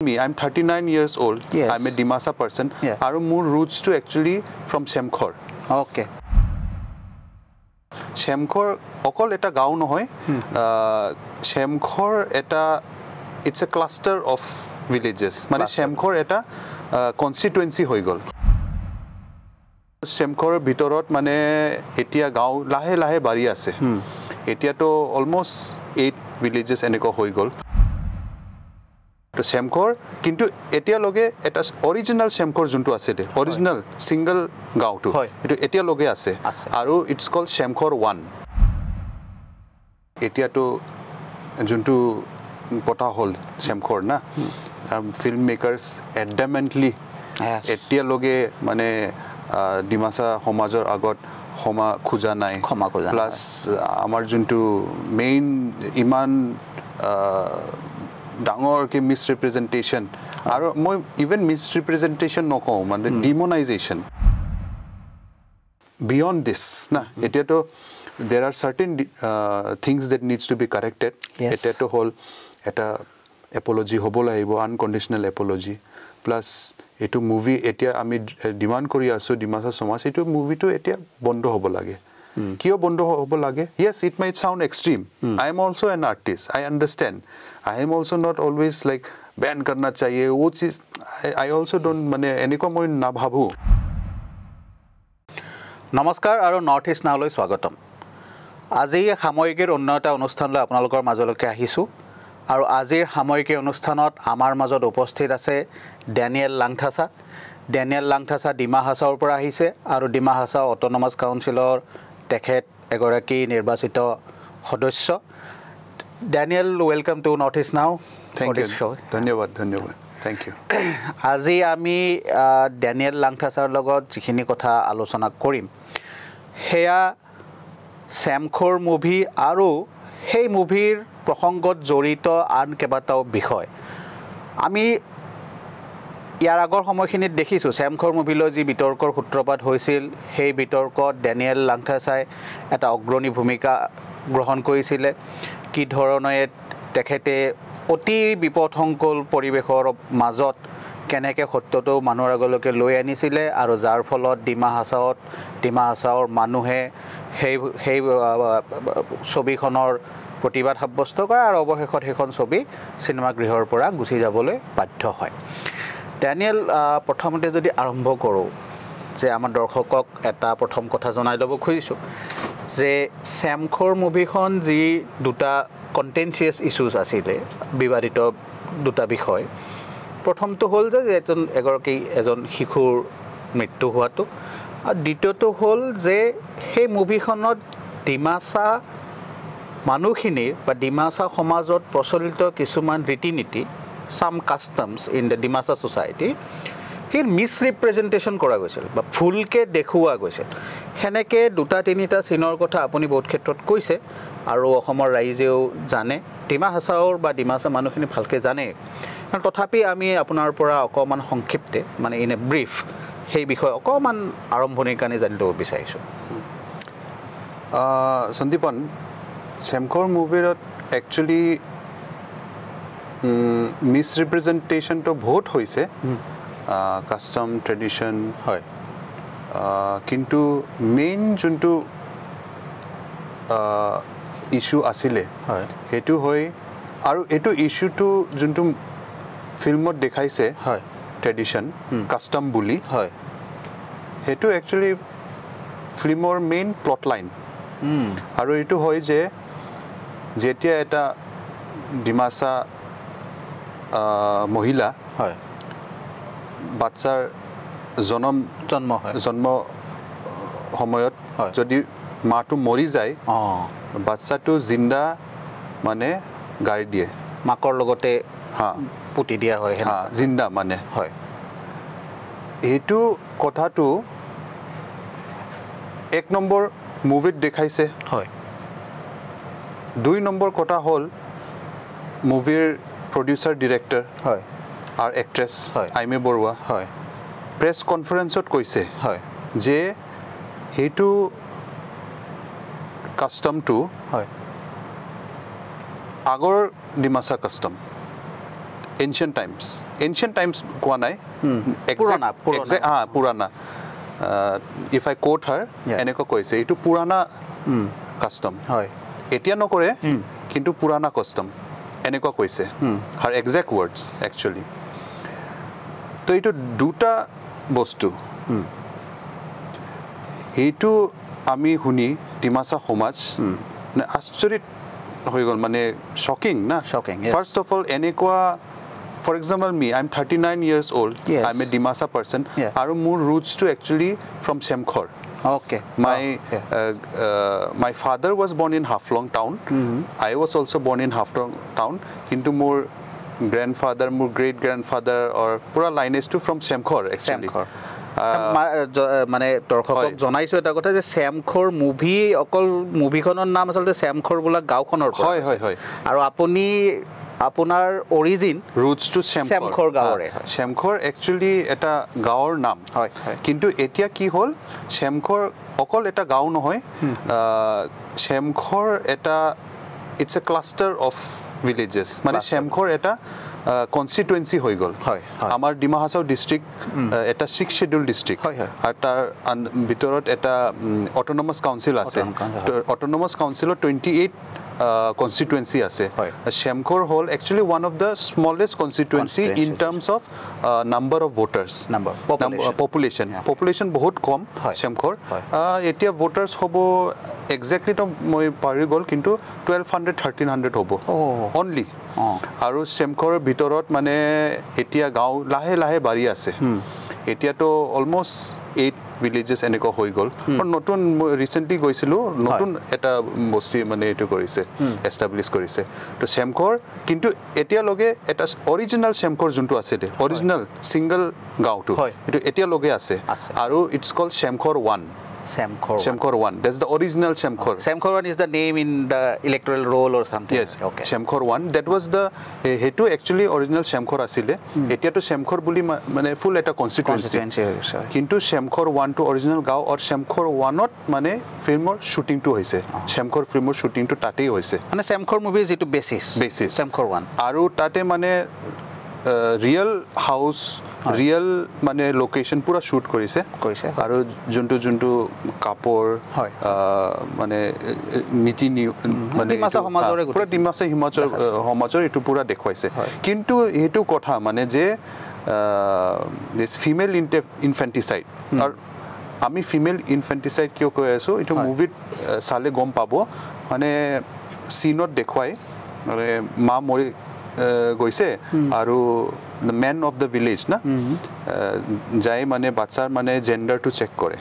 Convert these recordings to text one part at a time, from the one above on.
me, I'm 39 years old. Yes. I'm a Dimasa person. Yeah. Aru more roots to actually from Samkhor. Okay. Samkhor, okol eta gao nohoy. Samkhor eta, it's a cluster of villages. Mane Samkhor eta constituency hoi gol. Samkhor bitorot mane etia gao lahe lahe bari ase. Etia to almost 8 villages eneko hoi gol. To Samkhor, kintu etia loge eta original Samkhor juntu ase de. Original single gao tu. Etu etia loge ase. Aru it's called Samkhor 1. Etia to juntu pota hol Samkhor na. Filmmakers adamantly etia loge mane Dimasa homajor agot homa khuja nai. Plus amar juntu main iman dangor ke misrepresentation aro moi even misrepresentation noko mane demonization beyond this na etia to there are certain things that needs to be corrected. Etia to whole eta apology hobo laibo, unconditional apology. Plus etu movie etia ami demand kori aso Dimasa Samaj etu movie to etia bondo hobo lage. Kio bondo hobo lage? Yes, it might sound extreme. I am also an artist. I understand. I am also not always like ban karna chahiye. Wo cheez I also don't mane eniko moi na bhabu. নমস্কাৰ আৰু north east নাওলৈ স্বাগতম আজি সাময়িকীৰ উন্নয়তা অনুষ্ঠানলৈ আপোনালোকৰ মাজলৈকে আহিছো আৰু আজিৰ সাময়িকী অনুষ্ঠানত আমাৰ মাজত উপস্থিত আছে ডেনিয়েল লাংথাসা ডিমা হাছাওৰ পৰা আহিছে আৰু ডিমা হাছাও অটোনমাস কাউন্সিলৰ তেখেত এগৰাকী নিৰ্বাচিত সদস্য Daniel welcome to north east নাও থ্যাংক ইউ ধন্যবাদ Thank you. আজি আমি ডেনিয়েল লাংথাসাৰ লগত যিখিনি কথা আলোচনা কৰিম হেয়া Samkhor মুভি আৰু সেই মুভিৰ প্ৰসংগত জড়িত আন কেবাটাও বিষয় আমি ইয়াৰ আগৰ সময়খিনিত দেখিছো Samkhor মুভিলৈ যি বিতৰ্কৰ সূত্ৰপাত হৈছিল সেই বিতৰ্কত ডেনিয়েল লাংথাসাই এটা অগ্ৰণী ভূমিকা গ্ৰহণ কৰিছিল কি ধৰণে তেখেতে অতি বিপদসংকুল পৰিবেশৰ মাজত কেনেকৈ সত্যটো মানুহৰ আগলৈকে লৈ আনিছিলে আৰু যাৰ ফলত ডিমা হাছাওৰ মানুহে সেই ছবিখনৰ প্ৰতিবাদ সাব্যস্ত কৰে আৰু অৱশেষত সেইখন ছবি চিনেমা গৃহৰ পৰা গুচি যাবলৈ বাধ্য হয় ডেনিয়েল প্ৰথমতে যদি আৰম্ভ কৰোঁ যে আমাৰ দৰ্শকক এটা প্ৰথম কথা জনাই ল'ব খুজিছো যে Samkhor মুভিখন যি দুটা কন্টেনচিয়াস ইস্যুস আছিলে বিবাদিত দুটা বিষয় প্ৰথমটো হল যে এজন শিশুৰ মৃত্যু হোৱাটো আৰু দ্বিতীয়টো হল যে সেই মুভিখনত ডিমাসা মানুহখিনিৰ বা ডিমাসা সমাজত প্ৰচলিত কিছুমান ৰীতি-নীতি some customs in the Dimasa society here misrepresentation কৰা গৈছিল বা ফুলকে দেখুৱা গৈছিল হেনেকে দুটা তিনিটা সিনৰ কথা আপুনি বহুত ক্ষেত্ৰত কৈছে আৰু অসমৰ ৰাইজেও জানে ডিমা হাছাওৰ বা ডিমাসা মানুহখিনি ভালকে জানে তথাপি আমি আপোনাৰ পৰা অকমান সংক্ষিপ্তে মানে ইন এ ব্ৰিফ সেই বিষয় অকমান আৰম্ভণিৰ কাৰণে জানিব বিচাৰিছো সন্দীপন Samkhor মুভিৰত একচুয়ালি misrepresentation to বহুত হৈছে custom tradition হয় কিন্তু মেইন যোনটো ইস্যু আছিলে হয় হেতু হয় আৰু এটো ইস্যুটো যোনটো ফিল্মত দেখাইছে হয় ট্ৰেডিশন কাস্টম বুলি হয় হেতু একচুয়ালি ফিল্মৰ মেইন প্লট লাইন আৰু এটো হয় যে যেতিয়া এটা ডিমাসা মহিলা হয় বাচ্চাৰ জন্ম সময়ত যদি মাটো মৰি যায় বাচ্চাটো জিন্দা মানে গাড়ী দিয়ে মাকৰ লগতে পুতি দিয়া হয় জিন্দা মানে হয় এটো কথাটো এক নম্বৰ মুভিত দেখাইছে হয় 2 নম্বৰ কথা হল মুভিৰ producer director হয় আৰ actress আইমে বৰুৱা হয় প্ৰেছ কনফাৰেন্সত কৈছে হয় যে হেতু কাস্টম টু হয় আগৰ ডিমাসা কাস্টম ancient times কোৱা নাই পুৰাণা if I quote her এনেকৈ কৈছে এইটো পুৰাণা custom হয় এতিয়া নকৰে কিন্তু পুৰাণা custom এনেকৈ কৈছে her exact words actually তো এইটো দুটা বস্তু এইটো আমি শুনি ডিমাছা সমাজ আশ্চৰ্যিত হৈ গ'ল মানে shocking না first of all এনেকুৱা for example me I'm 39 years old I'm a Dimasa person aru more roots to actually from Samkhor okay my father was born in Haflong town I was also born in Haflong town kintu more grandfather more great grandfather or pura lineage to from Samkhor actually মানে দৰ্শকক জনাইছো এটা কথা যে শ্যামখৰ movie অকল মুভিখনৰ নাম আচলতে শ্যামখৰ বোলা গাঁওখনৰ হয় হয় হয় আৰু আপুনি আপোনাৰ অৰিজিন roots to শ্যামখৰ গাঁৱৰে শ্যামখৰ actually এটা গাঁৱৰ নাম হয় কিন্তু এতিয়া কি হ'ল শ্যামখৰ অকল এটা গাঁও নহয় শ্যামখৰ এটা it's a cluster of villages মানে শ্যামখৰ এটা constituency হৈ গ'ল আমাৰ ডিমা হাছাও ডিস্ট্ৰিক্ট এটা 6 শিডিউল ডিস্ট্ৰিক্ট আৰু তাৰ ভিতৰত এটা অটোনমাস কাউন্সিল আছে অটোনমাস কাউন্সিলৰ 28 constituency আছে Samkhor hall actually one of the smallest constituency in terms of number of voters population বহুত কম Samkhor এতিয়া voters হবো exactly to মই পাৰি গল কিন্তু 1200 1300 হবো only আৰু Samkhor ভিতৰত মানে এতিয়া গাঁও লাহে লাহে বাঢ়ি আছে এতিয়া তো অলমোস্ট 8 villages এনেকৈ হৈ গল আৰু নতুন ৰিসেন্টলি গৈছিলো নতুন এটা বস্তি মানে এটো কৰিছে এস্টাবলিশ কৰিছে তো Samkhor কিন্তু এতিয়া লগে এটা অৰিজিনাল Samkhor যোনটো আছে দে অৰিজিনাল সিঙ্গল গাঁওটো এটো এতিয়া লগে আছে আৰু it's cold Samkhor 1 Samkhor 1 that's the original Samkhor 1 is the name in the electoral roll or something yes okay Samkhor 1 that was the hetu actually original Samkhor asile etia to Samkhor buli mane full eta constituency kintu Samkhor 1 to original gao or Samkhor 1 ot mane filmor shooting to hoise Samkhor filmor shooting to tatei hoise mane Samkhor movie is itu basis Samkhor 1 aru tate mane real house real মানে location পুরা shoot কৰিছে আৰু জুন্তু কাপৰ মানে নীতি মানে পুৰা ডিমাছা সমাজৰ এটো পুৰা দেখুৱাইছে কিন্তু এটো কথা মানে যে দিস ফিমেল ইনফেন্টিসাইড আৰু আমি ফিমেল ইনফেন্টিসাইড কিয় কৈ আছো এটো মুভিত সালে গম পাবো মানে সিনত দেখুৱাই মানে মা মৰি গৈছে আৰু the man of the village na jai mane bachar mane gender to check kore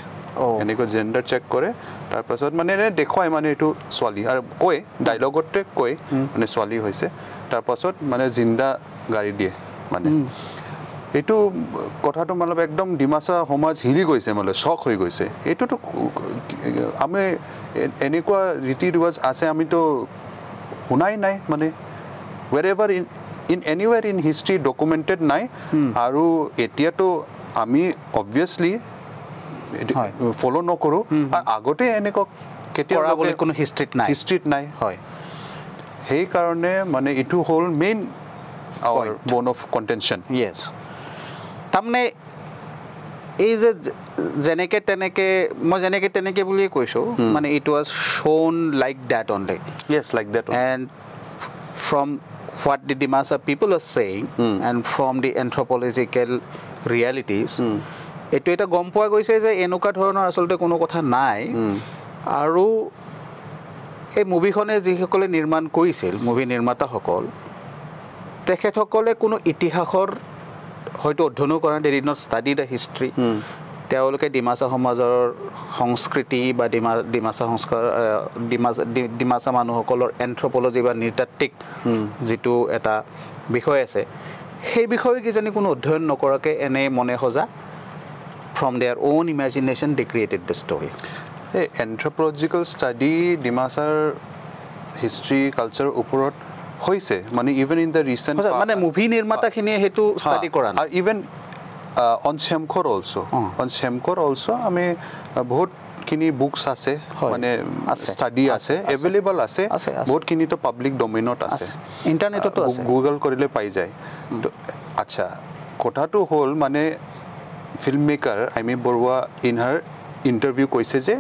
eniko gender check kore tar pasot mane dekhoi mane etu swali ar koi dialogue te koi mane swali hoise tar pasot mane jinda gari die mane etu kotha to malab ekdom Dimasa homaj hili goise male shock hoi goise etu to ame eniko riti riwaj ase ami to hunai nai mane wherever in anywhere in history documented nai aru etia to ami obviously follow no koru ar agote eneko ketia loge kono history nai hoy hei karone mane itu whole main our bone of contention yes tamne এই যে জেনেকে তেনেকে মই জেনেকে তেনেকে বুলি কৈছো মানে it was shown like that only yes like that only. And from what the Dimasa people are saying and from the anthropological realities eto eta gom poa goise je enuka dhoroner asolte kono kotha nai aru ei movie khone ji hokole nirman korisil movie nirmata hokol tekhet hokole kono itihasor hoyto odhono kora they did not study the history তেওলোকে ডিমাছা সমাজৰ সংস্কৃতি বা ডিমাছা সংস্কাৰ ডিমাছা মানুহসকলৰ anthropology বা নৃতাত্ত্বিক যেটো এটা বিষয় আছে সেই বিষয়ে কি জানি কোনো অধ্যয়ন নকৰাকে এনে মনে হজা from their own imagination they created the story hey anthropological study Dimasar history culture ওপৰত হৈছে মানে even in the recent মানে মুভি নিৰ্মাতা খিনি হেতু ষ্টাডি কৰা আৰু even on Samkhor also I mean বহুত বহুতখিনি বুকস আছে মানে স্টাডি আছে এভেইলেবল আছে বহুতখিনি তো পাব্লিক ডোমেইনত আছে ইন্টাৰনেটতো আছে গুগল কৰিলে পাই যায় তো আচ্ছা কথাটো হ'ল মানে film maker Aimee Baruah in her interview কৈছে যে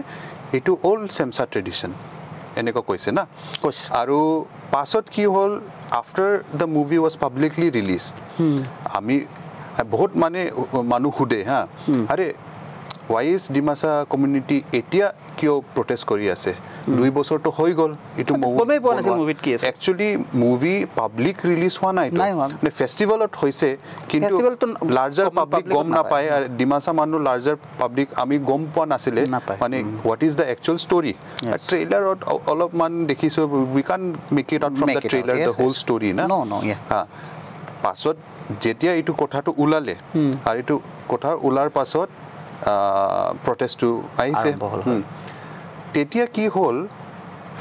এটো ওল্ড সেমসা ট্ৰেডিশন এনেকা কৈছে না আৰু পাছত কি হ'ল after the movie was publicly released আমি বহুত মানে মানুহ খুদে হা আরে why is ডিমাসা কমিউনিটি এতিয়া কিয় প্রটেস্ট কৰি আছে 2 বছৰ তো হৈ গল এটো কমে পোৱা নাছিল মুভিত কি আছে একচুয়ালি মুভি পাব্লিক ৰিলিজ হোৱা নাই মানে ফেস্টিভেলত হৈছে কিন্তু লার্জার পাব্লিক গম না পায় আর ডিমাসা মানুহ লার্জার পাব্লিক আমি গম পোৱা নাছিলে মানে what is the actual story ট্রেইলারত অলপ মান দেখিছো we can make it out from the trailer the whole story না নো হ্যাঁ পাছত যেতিয়া এটো কথাটো উলালে আর এটো কথা উলাৰ পাছত protest to আইছে তেতিয়া কি হল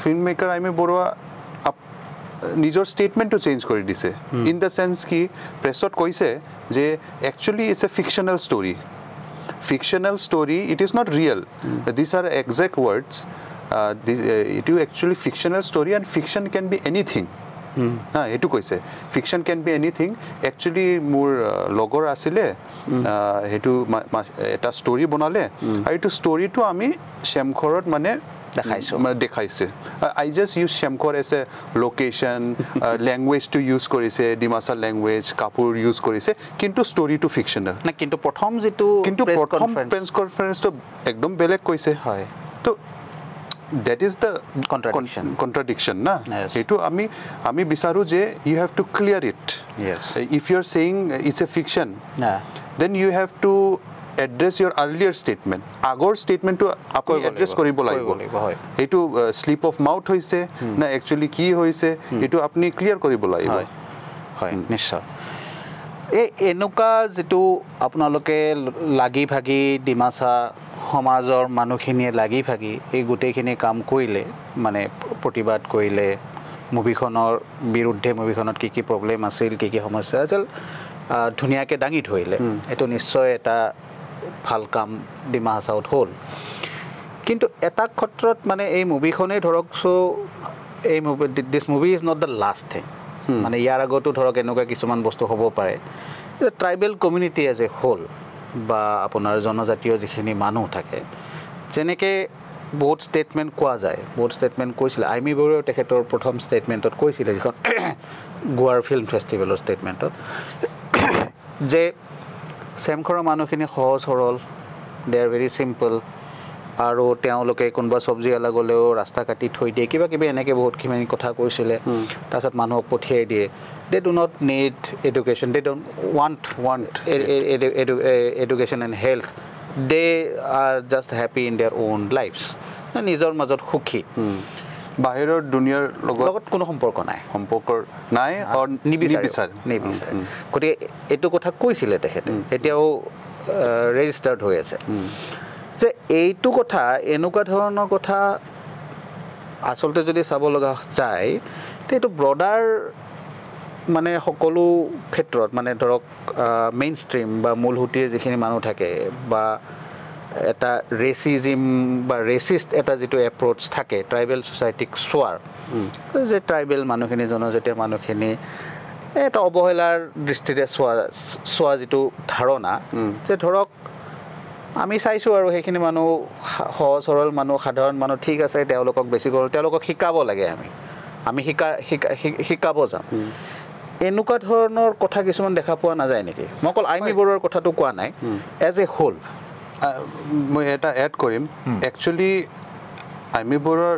ফিল্ম মেকাৰ আইমি বৰুৱা নিজৰ স্টেটমেন্টটো চেঞ্জ কৰি দিছে ইন দ্য সেন্স কি প্ৰেছত কৈছে যে actually it's a fictional story it is not real these are exact words it is actually fictional story and fiction can be anything না এটু কৈছে fiction can be anything actually more লগর আসিলে হেতু এটা স্টোরি বনালে আর এটু স্টোরিটো আমি শ্যামখরত মানে দেখাইছে I just use Samkhor as a location language to use করিছে ডিমাসা ল্যাঙ্গুয়েজ কাপুর ইউজ করিছে কিন্তু স্টোরিটো ফিকশনাল না কিন্তু প্রথম প্রেস কনফারেন্স তো একদম বেলেগ কইছে হয় তো that is the contradiction na etu ami bisaru je you have to clear it if you are saying it's a fiction then you have to address your earlier statement agor statement to apni address koribo laibo etu slip of mouth hoise na actually ki hoise etu apni clear koribo laibo hoy nishya enuka jitu apnaloke lagi bhagi dimasa সমাজৰ মানুহখিনিয়ে লাগি ভাগি এই গোটেইখিনি কাম কৰিলে মানে প্ৰতিবাদ কৰিলে মুভিখনৰ বিৰুদ্ধে মুভিখনত কি প্ৰবলেম আছিল কি সমস্যা আছিল ধুনিয়াকে দাঙি ধৰিলে এটো নিশ্চয় এটা ভাল কাম ডিমা হাছাউত হ'ল কিন্তু এটা ক্ষেত্ৰত মানে এই মুভিখনে ধৰক সো এই movie this movie is not the last thing মানে ইয়াৰ আগতো ধৰক এনেকুৱা কিছুমান বস্তু হ'ব পাৰে tribal community as a whole বা আপোনাৰ জনজাতীয় যিখিনি মানুহ থাকে যেনেকে বহুত স্টেটমেন্ট কোৱা যায় বহুত স্টেটমেন্ট কৈছিল আইমি বৰুৱা তেখেতৰ প্ৰথম স্টেটমেন্টত কৈছিল যিখন গোৱাৰ ফিল্ম ফেষ্টিভেলৰ স্টেটমেন্টত যে সেমখৰৰ মানুহখিনি সহজ সৰল দে আৰ ভেৰি সিম্পল আৰু তেওঁলোকে কোনবা সবজি আলা গলেও ৰাস্তা কাটি থৈ দিয়ে কিবা কিবা এনেকে বহুত খিনি কথা কৈছিলে তাৰছত মানুহক পঠিয়াই দিয়ে they do not need education they don't want education and health they are just happy in their own lives নিজৰ মাজত সুখী বাহিৰৰ দুনিয়াৰ লগত কোনো সম্পৰ্ক নাই আৰু নিবিচাৰে গতিকে এইটো কথা কৈছিলে তেখেতে এতিয়াও ৰেজিষ্টাৰ্ড হৈ আছে যে এইটো কথা এনেকুৱা ধৰণৰ কথা আসলতে যদি চাব লগা যায় তেটো ব্ৰডাৰ মানে সকলো ক্ষেত্ৰত মানে ধৰক মেইনষ্ট্ৰীম বা মূলহুটিৰ যিখিনি মানুহ থাকে বা এটা ৰেচিজম বা ৰেচিষ্ট এটা যেটো এপ্ৰোচ থাকে ট্ৰাইবেল সোসাইটিক সোৱাৰ যে ট্ৰাইবেল মানুহখিনি জনজাতীয় মানুহখিনি এটা অবহেলাৰ দৃষ্টিৰে সোৱা যেটো ধাৰণা যে ধৰক আমি চাইছো আৰু সেইখিনি মানুহ সহজ সৰল মানুহ সাধাৰণ মানুহ ঠিক আছে তেওঁলোকক বেছি গল তেওঁলোকক শিকাব লাগে আমি শিকাব যাম এনেকুৱা ধৰণৰ কথা কিছুমান দেখা পোৱা নাযায় নেকি মকল আইমি বৰুৱাৰ কথাটো কোৱা নাই এজ এ হোল মই এটা এড কৰিম একচুয়ালি আইমি বৰুৱাৰ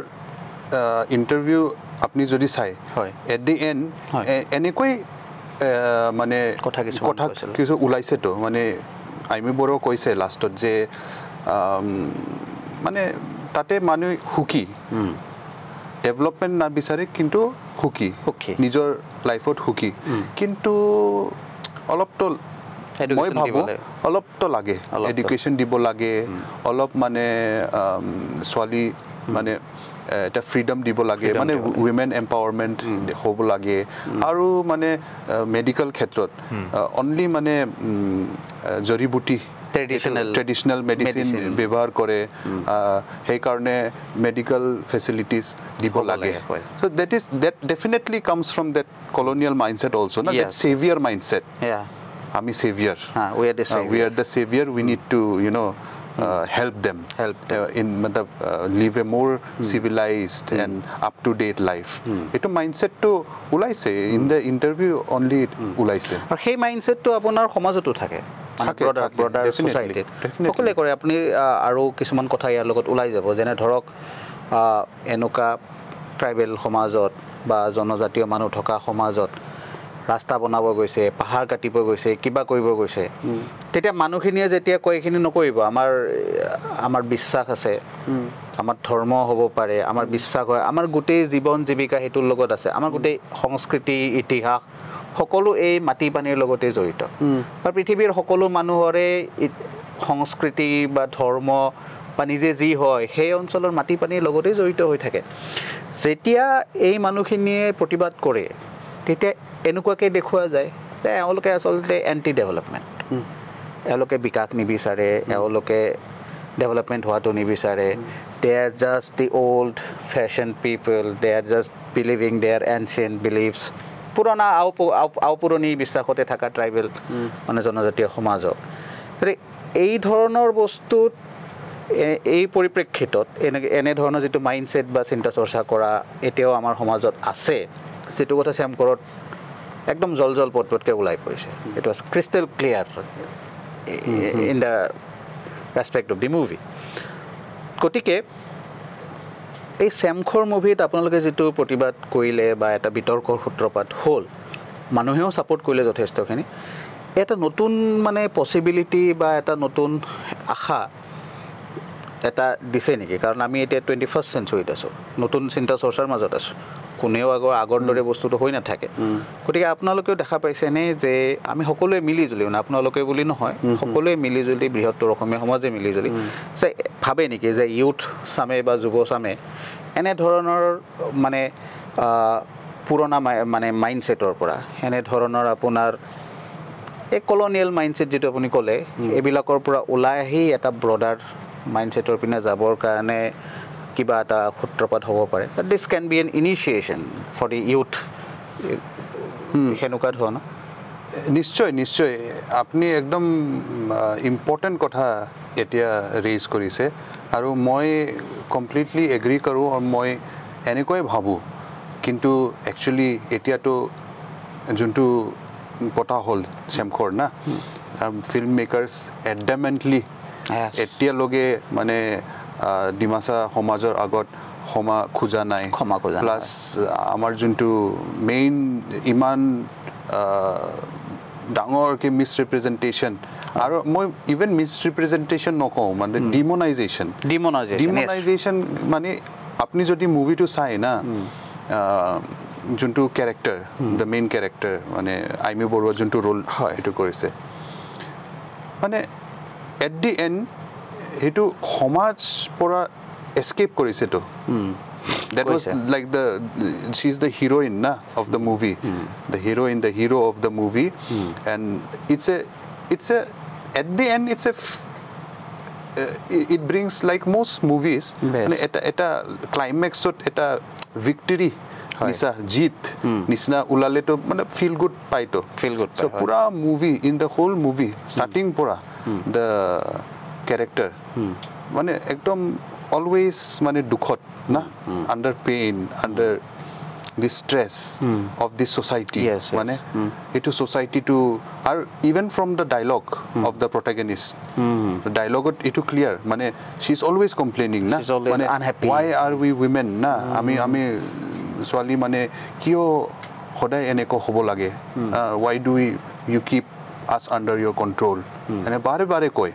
ইন্টাৰভিউ আপনি যদি চাই এট দি এন্ড এনেকৈ মানে কথা কিছু ওলাইছে তো মানে আইমি বৰুৱা কৈছে লাষ্টত যে মানে তাতে মানুহ হুকি ডেভেলপমেন্ট না বিচাৰে কিন্তু হুকি নিজৰ লাইফত হুকি কিন্তু অলপ তো মই ভাবো অলপ তো লাগে এডুকেশন দিব লাগে অলপ মানে সোৱালি মানে এটা ফ্ৰীডম দিব লাগে মানে উইমেন এম্পাৱাৰমেন্ট হ'ব লাগে আৰু মানে মেডিকেল ক্ষেত্ৰত অনলি মানে জৰিবুটি ট্ৰেডিশ্যনেল মেডিচিন ব্যৱহাৰ কৰে সেইকাৰণে মেডিকেল ফেচিলিটিজ দিব লাগে so that definitely comes from that colonial mindset also na that savior mindset ami savior we are the savior we need to help them in live a more civilized and up to date life eto mindset to ulaise in the interview only ulaise ar hey mindset to apunar somajotu thake broader society okole kore apni aru kisuman kotha yar logot ulai jabo jene dhorok enuka tribal somajot ba jonojatiyo manu thoka somajot ৰাস্তা বনাব গৈছে পাহাৰ কাটিব গৈছে কিবা কৰিব গৈছে তেতিয়া মানুহখিনিয়ে যেতিয়া কয়খিনি নকৰিব আমাৰ বিশ্বাস আছে আমাৰ ধৰ্ম হ'ব পাৰে আমাৰ বিশ্বাস হয় আমাৰ গোটেই জীৱন জীৱিকা হেতুৰ লগত আছে আমাৰ গোটেই সংস্কৃতি ইতিহাস সকলো এই মাটি পানীৰ লগতে জড়িত আৰু পৃথিৱীৰ সকলো মানুহৰে সংস্কৃতি বা ধৰ্ম বা নিজে যি হয় সেই অঞ্চলৰ মাটি পানীৰ লগতে জড়িত হৈ থাকে যেতিয়া এই মানুহখিনিয়ে প্ৰতিবাদ কৰে তেতিয়া এনেকুৱাকৈ দেখুৱা যায় যে এওঁলোকে আচলতে এণ্টি ডেভেলপমেণ্ট এওঁলোকে বিকাশ নিবিচাৰে এওঁলোকে ডেভেলপমেণ্ট হোৱাটো নিবিচাৰে they are just the old fashion people they are just believing their ancient beliefs পুৰণা আওপুৰণি বিশ্বাসতে থকা ট্ৰাইবেল মানে জনজাতীয় সমাজক এই ধৰণৰ বস্তুত এই পৰিপ্ৰেক্ষিতত এনেধৰণৰ যিটো মাইণ্ডছেট বা চিন্তা চৰ্চা কৰা এতিয়াও আমাৰ সমাজত আছে যেটো কথা শ্যামকৰত একদম জল পটপটকৈ ওলাই পৰিছে it was crystal clear in the respect of the movie গতিকে এই শ্যামখৰ মুভিত আপোনালোকে যিটো প্ৰতিবাদ কৰিলে বা এটা বিতৰ্কৰ সূত্ৰপাত হ'ল মানুহেও ছাপোৰ্ট কৰিলে যথেষ্টখিনি এটা নতুন মানে পচিবিলিটি বা এটা নতুন আশা এটা দিছে নেকি কাৰণ আমি এতিয়া 21st চেঞ্চুৰীত আছোঁ নতুন চিন্তা চৰ্চাৰ মাজত আছোঁ কোনেও আগৰ দৰে বস্তুটো হৈ নাথাকে গতিকে আপোনালোকেও দেখা পাইছেনে যে আমি সকলোৱে মিলিজুলি মানে আপোনালোকে বুলি নহয় সকলোৱে মিলিজুলি বৃহত্তৰ অসমীয়া সমাজে মিলিজুলি যে ভাবে নেকি যে ইউথ চামে বা যুৱ চামে এনেধৰণৰ মানে পুৰণা মানে মাইণ্ডছেটৰ পৰা এনেধৰণৰ আপোনাৰ এই কলনিয়েল মাইণ্ডছেট যিটো আপুনি ক'লে এইবিলাকৰ পৰা ওলাই আহি এটা ব্ৰডাৰ মাইণ্ডছেটৰ পিনে যাবৰ কাৰণে কিবা এটা সূত্ৰপাত হ'ব পাৰে this can be an initiation for the youth সেনেকুৱা ধৰণৰ নিশ্চয় আপুনি একদম ইম্পৰ্টেণ্ট কথা এতিয়া ৰেইজ কৰিছে আৰু মই কমপ্লিটলি এগ্ৰি কৰোঁ আৰু মই এনেকুৱাই ভাবোঁ কিন্তু একচুৱেলি এতিয়াতো যোনটো পতা হ'ল শ্যামখৰ না ফিল্ম মেকাৰ্ছ এডামেণ্টলি এতিয়ালৈকে মানে ডিমাচা সমাজৰ আগত ক্ষমা খোজা নাই প্লাছ আমাৰ যোনটো মেইন ইমান ডাঙৰকৈ মিছৰিপ্ৰেজেণ্টেশ্যন আৰু মই ইভেন মিছৰিপ্ৰেজেণ্টেশ্যন নকওঁ মানে ডিমনাইজেশ্যন মানে আপুনি যদি মুভিটো চাই না যোনটো কেৰেক্টাৰ দ্য মেইন কেৰেক্টাৰ মানে আইমি বৰুৱা যোনটো ৰোল এইটো কৰিছে মানে এট দি এণ্ড সেইটো সমাজ পৰা escape কৰিছেতো that was like she's the heroine na of the movie the hero of the movie and it's a at the end it's a it brings like most movies eta climax ot eta victory nisa jeet nisna ulale to mane feel good paito so pura movie in the whole movie starting pura the character mane ekdom always mane dukhot na under pain under the stress of this society mane etu society to or even from the dialogue of the protagonist the dialogue etu clear mane she's always complaining na mane unhappy why are we women na ami swali mane kio hodai eneko hobo lage why do you keep us under your control ane bare koi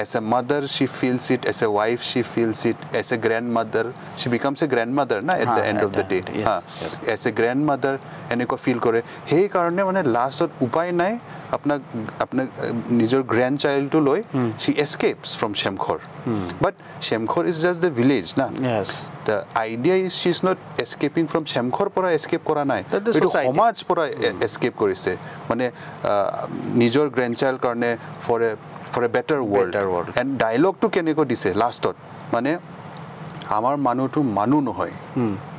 as a mother she feels it, as a wife she feels it, as a grandmother she becomes a grandmother na at the end of the day as a grandmother eneko feel kore hey karone mane last ot upay nai apna nijor grandchild to loi she escapes from Samkhor but Samkhor is just the village na the idea is she's not escaping from Samkhor pora escape kora nai etu homaj pora escape korise mane nijor grandchild karone for a for a better world. And dialogue to keneko dise last tot mane amar manu to manu nohoy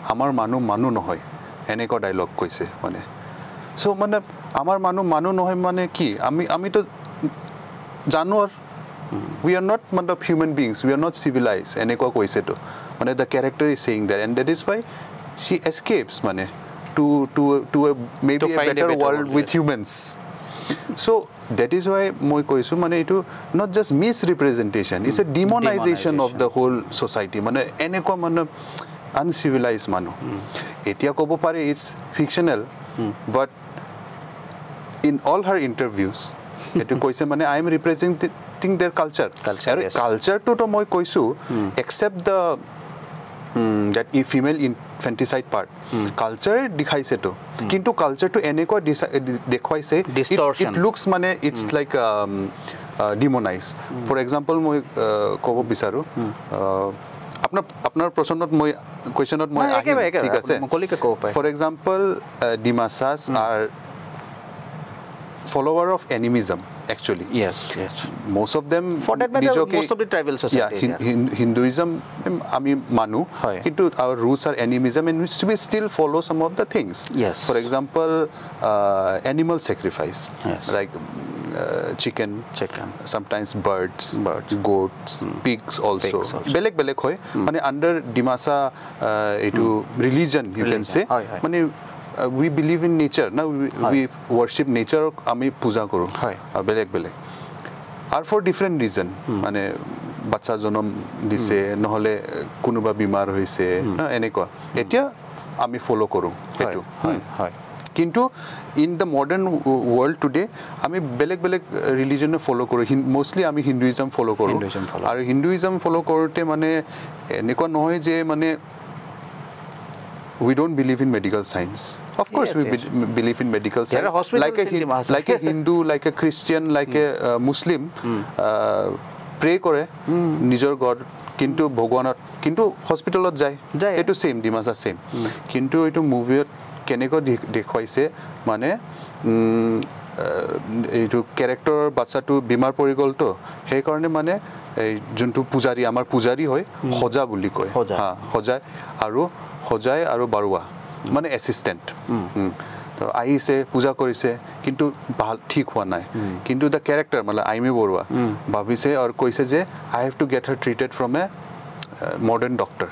amar manu nohoy eneko dialogue koise mane so mane amar manu nohoy mane ki ami to janwar we are not matlab human beings, we are not civilized eneko koise to mane the character is saying that, and that is why she escapes mane to a maybe to a better world with humans. So that is why moi koisu mane itu not just misrepresentation, it's a demonization of the whole society mane eneko mane uncivilized manu etia kobo pare it's fictional but in all her interviews etu koise mane I am representing their culture yes. Culture to moi koisu except the that female infanticide part culture dikhaise to kintu culture to eneko dekhoise it looks mane it's like demonized for example moi kobo bisaru apnar prasonot moi questionot moi thik ase for example Dimasas are follower of animism actually yes most of them for that matter most of the tribal society Hinduism ami manu kintu our roots are animism and we still follow some of the things yes for example animal sacrifice like chicken sometimes birds goats pigs also belek hoy mane under Dimasa etu religion you can say mane we believe in nature now we worship nature ami puja koru belek are for different reason mane bacha jonom dise nohole kunuba bimar hoise na eneko etia ami follow koru etu kintu in the modern world today ami belek religion follow koru mostly ami Hinduism follow koru aru Hinduism follow korote mane eneko nohoy je mane we don't believe in medical science of course we believe in medical science like a Hindu like a Christian like a Muslim pray kore nijor god kintu bhagwanot kintu hospitalot jay etu same Dimasa same kintu etu movie keneko dekhoise mane etu character bacha tu bimar pori gol to he karone mane juntu pujari amar pujari hoy hoja buli koy ha hojai aru barua mane assistant to aise puja korise kintu thik hua nai kintu the character mala aimi borua bhabise or koise je I have to get her treated from a modern doctor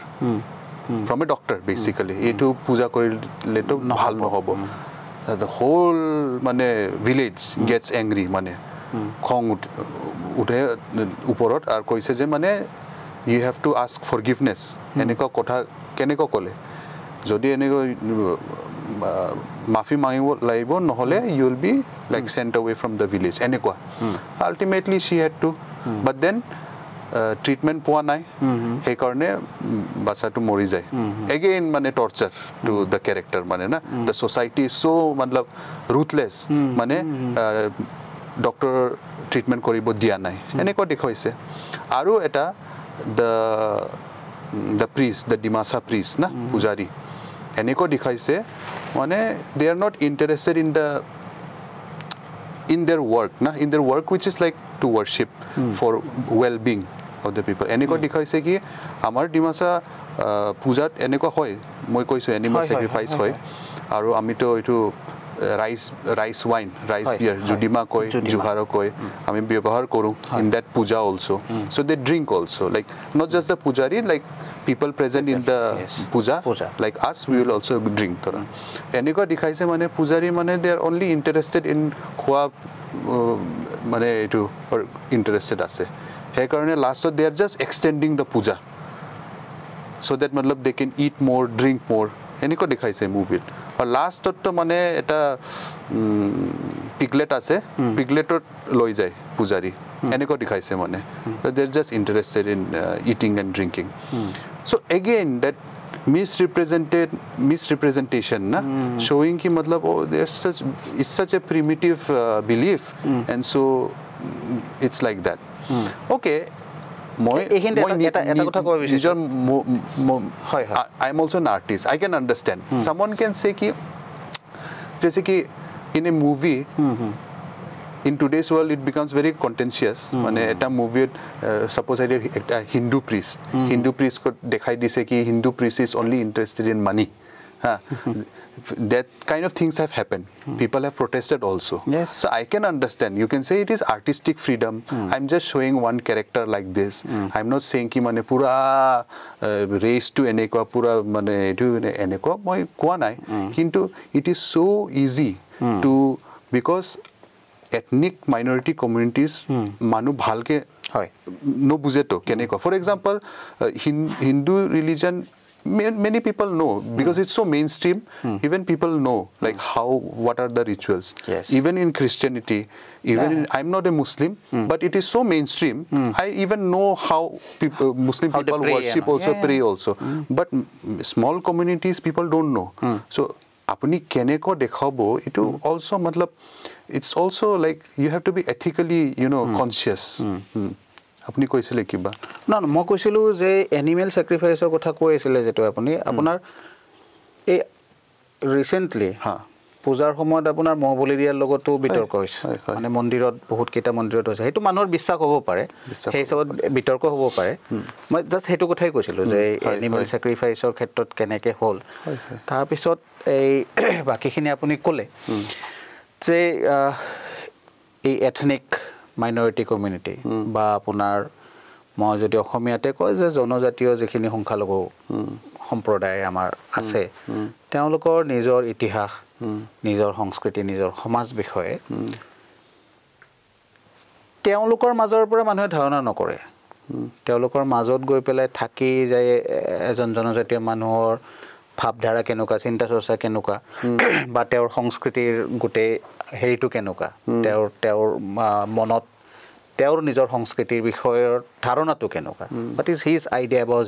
from a doctor basically etu puja korile to bhal no hobo the whole mane village gets angry mane khong uthe uporot ar koise je mane you have to ask forgiveness eneko kotha keneko kole jodi eneko mafi mangibo laibo nohole you will be like sent away from the village eneko ultimately she had to but then treatment poa nai he karone bacha tu mori jay again mane torture to the character mane na the society is so matlab ruthless mane doctor treatment koribo dia nai eneko dekhoise aru eta the priest the Dimasa priest na pujari eneko dikhaise mane they are not interested in their work na in their work which is like to worship for well being of the people eneko dikhaise ki amar Dimasa pujat eneko hoy moi koiso animal sacrifice hoy aru ami to etu rice wine rice beer judima koi juharo koi ami byabahar koru in that puja also so they drink also like not just the pujari like people present in the puja like us we will also drink tora eniko dikhaise mane pujari mane they are only interested in khwa mane etu or interested ase he karone last they are just extending the puja so that matlab they can eat more drink more eniko dikhaise movie or last to mane eta piglet ase pigletot loi jay pujari eneko dikhaise mane they are just interested in eating and drinking so again that misrepresentation na showing ki matlab oh there's such a primitive belief and so it's like that okay I am also an artist I can understand someone can say ki jaise ki in a movie in today's world it becomes very contentious mane eta movie suppose a Hindu priest could dekhai dise ki Hindu priest is only interested in money that kind of things have happened. People have protested also. Yes. So I can understand. You can say it is artistic freedom. I'm just showing one character like this. I'm not saying ki mane pura race to eneko pura mane etu eneko moi koa nai. Kintu it is so easy to because ethnic minority communities manu bhalke no bujeto keneko. For example, Hindu religion many people know because it's so mainstream. Even people know like what are the rituals. Yes. Even in Christianity, I'm not a Muslim, but it is so mainstream. I even know how Muslim people pray, worship also, pray also. But small communities people don't know. So apuni keneko dekhabo itu also matlab it's also like you have to be ethically conscious. আপনি কৈছিলে কিবা না না মই কৈছিলো যে animal স্যাক্ৰিফাইসৰ কথা কৈছিলে যেটো আপুনি আপোনাৰ এই ৰিসেন্টলি পূজাৰ সময়ত আপোনাৰ মহবলি দিয়াৰ লগতো বিতৰ্ক হৈছে মানে মন্দিৰত বহুত কেইটা মন্দিৰত হৈছে হেতু মানুহৰ বিশ্বাস হ'ব পাৰে সেই হিচাপত বিতৰ্ক হ'ব পাৰে মই জাস্ট হেতু কথাই কৈছিলো যে এনিমেল স্যাক্ৰিফাইসৰ ক্ষেত্ৰত কেনেকে হ'ল তাৰ পিছত এই বাকিখিনি আপুনি ক'লে যে এই এথনিক minority community বা আপোনাৰ মই যদি অসমীয়াতে কয় যে জনজাতীয় যিখিনি সংখ্যালঘু সম্প্ৰদায় আমাৰ আছে তেওঁলোকৰ নিজৰ ইতিহাস নিজৰ সংস্কৃতি নিজৰ সমাজ বিষয়ে তেওঁলোকৰ মাজৰ পৰা মানুহে ধাৰণা নকৰে তেওঁলোকৰ মাজত গৈ পেলাই থাকি যায় এজন জনজাতীয় মানুহৰ ভাবধাৰা কেনেকুৱা চিন্তা চৰ্চা কেনেকুৱা বা তেওঁৰ সংস্কৃতিৰ গুটে হেৰিটো কেনেকুৱা তেওঁৰ মনত তেওঁৰ নিজৰ সংস্কৃতিৰ বিষয়ৰ ধাৰণাটো কেনেকুৱা what is his idea about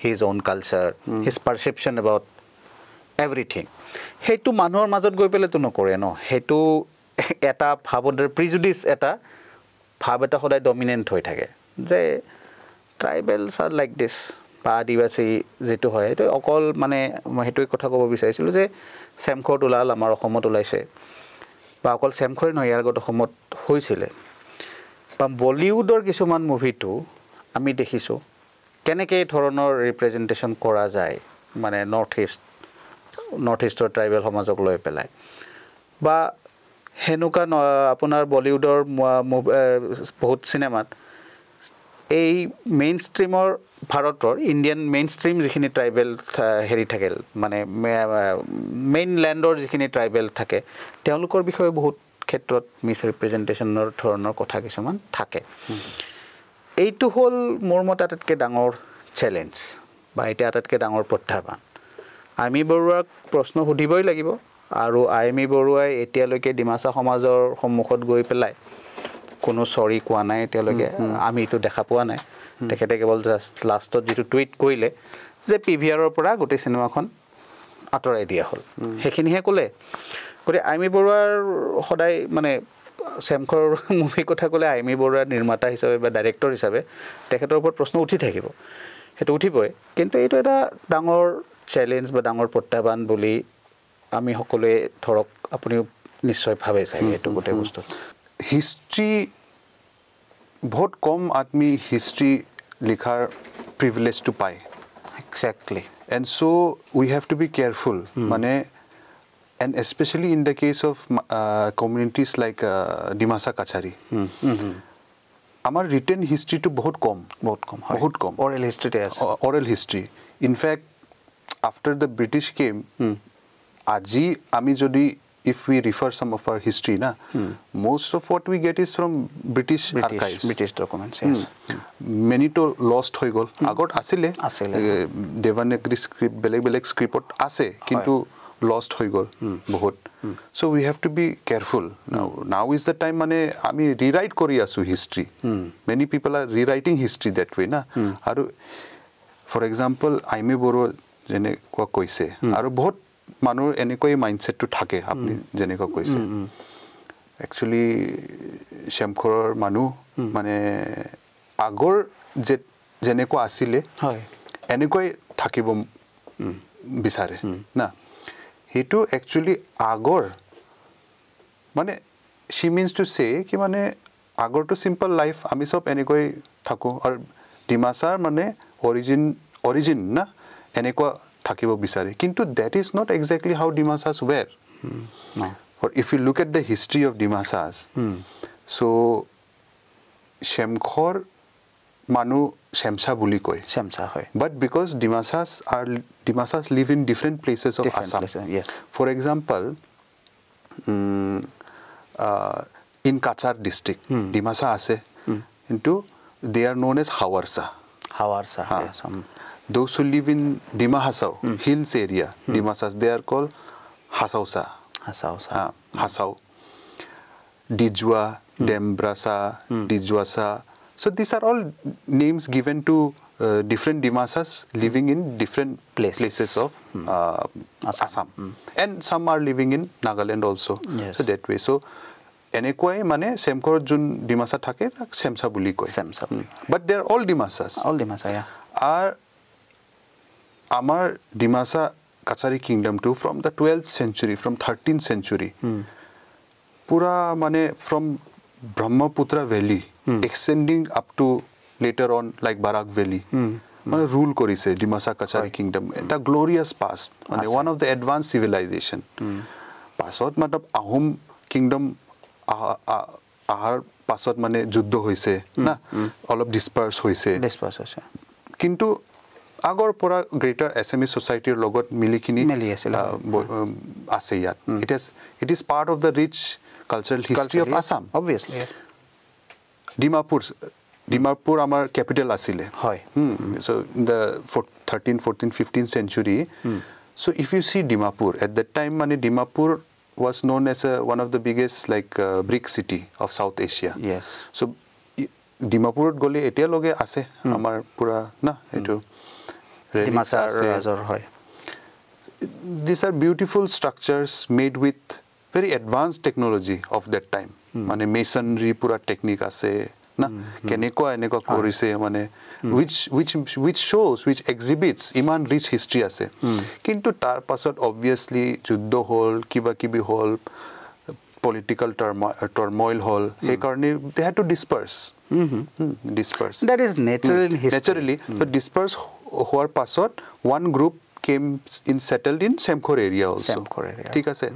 his own culture his perception about everything হেতু মানুহৰ মাজত গৈ পেলে তো নকৰে ন হেতু এটা ভাৱৰ প্ৰিজুডিস এটা ভাৱ এটা সদায় ডমিনেন্ট হৈ থাকে যে ট্ৰাইবেলস আর লাইক দিস বা আদিবাসী যেটো হয় এটা অকল মানে মই হেতুই কথা ক'ব বিচাৰিছিলো যে সেমখৰ ওলাল আমাৰ অসমত ওলাইছে বা অকল সেমখৰ নহয় ইয়াৰ গত অসমত হৈছিলে বা বলিউডৰ কিছুমান মুভিটো আমি দেখিছো কেনেকে ধৰণৰ ৰিপ্ৰেজেন্টেশন কৰা যায় মানে নৰ্থ ইষ্টৰ ট্ৰাইবেল সমাজক লৈ পেলাই বা হেনুকা আপোনাৰ বলিউডৰ বহুত সিনেমাত এই মেইনষ্ট্ৰীমৰ ভাৰতৰ ইণ্ডিয়ান মেইনষ্ট্ৰীম যিখিনি ট্ৰাইবেল হেৰি থাকে মানে মেইনল্যান্ডৰ যিখিনি ট্ৰাইবেল থাকে তেওঁলোকৰ বিষয়ে বহুত ক্ষেত্ৰত মিছ ৰিপ্ৰেজেন্টেশনৰ ধৰণৰ কথা কিছুমান থাকে এইটো হল মোৰ মতে আটাইতকৈ ডাঙৰ চ্যালেঞ্জ বা এটা আটাইতকৈ ডাঙৰ প্ৰত্যাহ্বান আমি বৰুৱাক প্ৰশ্ন সুধিবই লাগিব আৰু আইমি বৰুৱাই এতিয়ালৈকে ডিমাসা সমাজৰ সন্মুখত গৈ পেলাই কোনো সৰি কোৱা নাই এতিয়ালৈকে আমি এটো দেখা পোৱা নাই তেখেতে কেৱল জাস্ট লাষ্টত যেটো টুইট কৰিলে যে পিভিআৰৰ পৰা গোটেই সিনেমাখন আঁতৰাই দিয়া হ'ল হেখিনিহে ক'লে কৰি আইমি বৰুৱাৰ সদায় মানে সেমখৰ মুভি কথা ক'লে আইমি বৰুৱাৰ নিৰ্মাতা হিচাপে বা ডাইৰেক্টৰ হিচাপে তেখেতৰ ওপৰত প্ৰশ্ন উঠি থাকিব হেতু উঠিবই কিন্তু এইটো এটা ডাঙৰ চ্যালেঞ্জ বা ডাঙৰ প্ৰত্যাহ্বান বুলি আমি সকলোৱে ধৰক আপুনি নিশ্চয় ভাবে চাই এটো গোটেই বস্তু হিষ্ট্ৰী বহুত কম আদমি হিষ্ট্ৰী লিখাৰ প্ৰিভিলেজটো পায় exactly and so we have to be careful মানে and especially in the case of communities like Dimasa Kachari our written history to bahut kom oral history in fact after the British came aji ami jodi if we refer some of our history na most of what we get is from British archives British documents yes many to lost hoy gol agot asile Devanagari script beleg script ase kintu lost hoy gol bahut so we have to be careful now is the time mane ami rewrite kori asu history many people are rewriting history that way na aru for example aime boro jene ko koise aru bahut মানুহ এনেকৈ mindset two থাকে আপনি জেনেকা কৈছে actually শ্যামখৰৰ মানুহ মানে আগৰ যে জেনেকা আছিল হয় এনেকৈ থাকিব বিচাৰে না হেতু একচুয়ালি আগৰ মানে she means to say ki mane agor to simple life ami sob enekoi thako ar Dimasa mane origin na enekwa thakibo bisare kintu that is not exactly how Dimasas were. No. Or if you look at the history of Dimasas, so Samkhor manu Shamsa buli koi. Shamsa hoy. But because Dimasas live in different places of Different Assam. Places, yes. For example, in Kachar district, Dimasa ase, into they are known as Hawarsa. Hawarsa. Yes. Those who live in Dima Hasau, hills area, Dimasas, they are called Hasausa. Hasausa. Hasau. Dijwa, Dembrasa, Dijwasa. So these are all names given to different Dimasas living in different places of Assam. And some are living in Nagaland also. Yes. So that way. So enekwai mane Samkhor jun Dimasa thake Samsa buli koi. Samsa. But they are all Dimasas. All Dimasa, yeah. Are Amar Dimasa Kachari kingdom too from the 12th century, from 13th century. Pura mane from Brahmaputra Valley, extending up to later on like Barak Valley. Mane rule korise Dimasa Kachari kingdom. The glorious past. Mane one of the advanced civilization. Pasot matlab Ahom kingdom ahar pasot mane juddho hoise na all of disperse hoise. Kintu agor pora greater Assamese society logot milikini ase yat. It is part of the rich cultural history of Assam. Obviously. Yeah. Dimapur amar capital asile. Hoy. So in the 13th, 14th, 15th century. So if you see Dimapur, at that time mane Dimapur was known as one of the biggest like brick city of South Asia. Yes. So Dimapur gole etia loge ase amar pura na etu. These are beautiful structures made with very advanced technology of that time. Mane masonry pura technique ase na eneko korise mane which shows, which exhibits iman rich history ase. Kintu tar pasot obviously juddho hol kiba kibi hol political turmoil hol he karne they had to disperse. Disperse. That is natural in history. Naturally, but disperse hoar pasot one group came settled in Samkhor area also. Samkhor area. Thik ase.